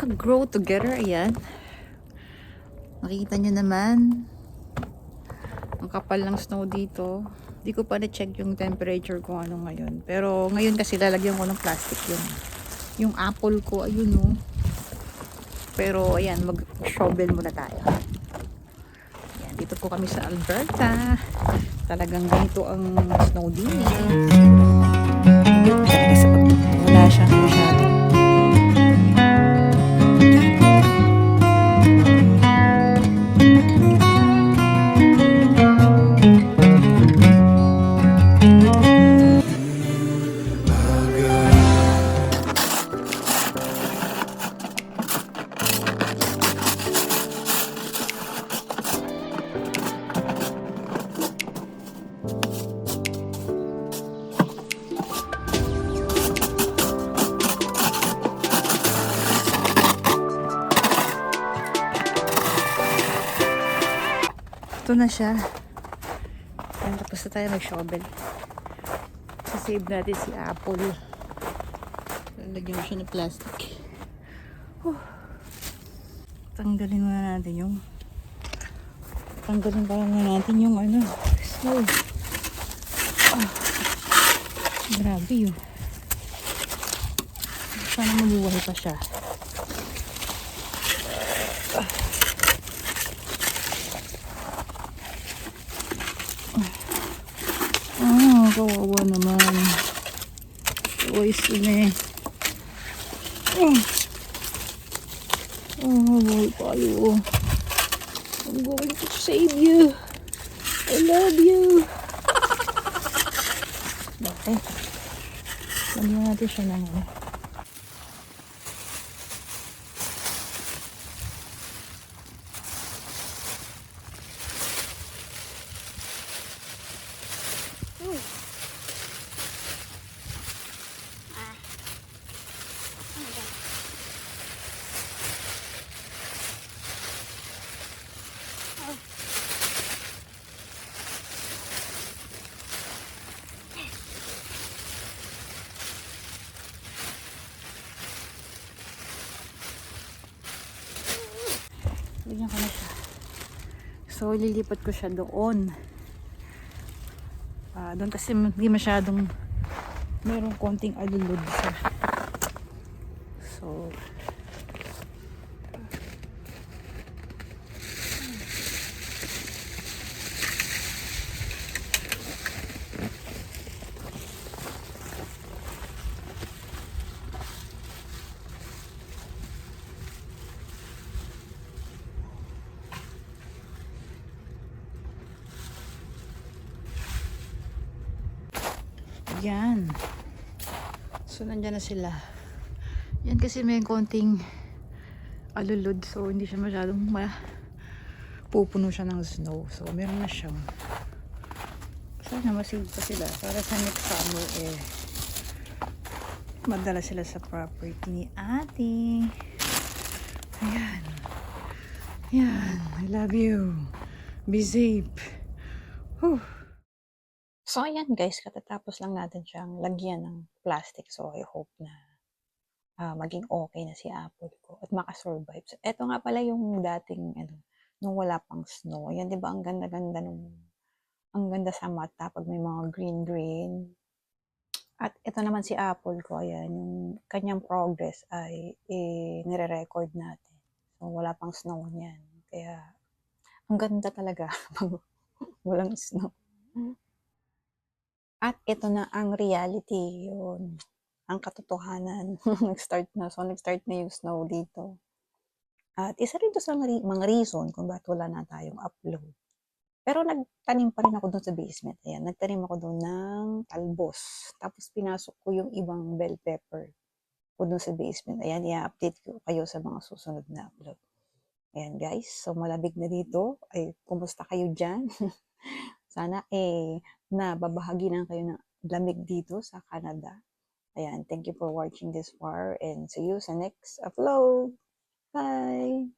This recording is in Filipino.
naka-grow together. Ayan. Makita nyo naman. Ang kapal ng snow dito. Hindi ko pa na-check yung temperature kung ano ngayon. Pero ngayon kasi lalagyan ko ng plastic yung apple ko. Ayun oh. Pero ayan, mag-shovel muna tayo. Ayan, dito po kami sa Alberta. Talagang ganito ang snow din. Talaga sa wala siyang masyado. Ito na siya. Ayan, tapos na tayo mag-shovel. Save natin si Apple. Lalagyan mo siya ng plastic. Tanggalin muna natin yung ano, snow. Grabe yun. Sana mabuhay pa siya. Kawawa naman. Voice yun eh. Mabuhay tayo. I'm going to save you. I love you. Okay. Lagyan natin siya ng ano. Lagyan ko na siya. So, lilipat ko siya doon. Doon kasi hindi masyadong mayroong konting alulod siya. So, yan. So, nandyan na sila. Yan kasi may konting alulod. So, hindi siya masyadong pupuno siya ng snow. So, meron na siyang sana masig pa sila. Para sa next summer, madala sila sa property ni ate. Ayan. Yan. I love you. Be safe. Whew. So, ayan guys, katatapos lang natin siyang lagyan ng plastic. So, I hope na maging okay na si Apple ko at makasurvive. So, eto nga pala yung dating, nung wala pang snow. Ayan, di ba, ang ganda-ganda ang ganda sa mata pag may mga green-green. At ito naman si Apple ko, ayan, yung kanyang progress ay nire-record natin. So, wala pang snow niyan. Kaya, ang ganda talaga pag walang snow. At ito na ang reality, yun. Ang katotohanan. Nag-start na. So, nag-start na yung snow dito. At isa rin to sa mga reason kung bakit wala na tayong upload. Pero nagtanim pa rin ako doon sa basement. Ayan, nagtanim ako doon ng talbos. Tapos pinasok ko yung ibang bell pepper ko doon sa basement. Ayan, i-update ko kayo sa mga susunod na upload. Ayan guys, so malabig na dito. Ay, kumusta kayo dyan? Sana nababahagi na kayo ng lamig dito sa Canada. Ayan, thank you for watching this far and see you sa next upload. Bye!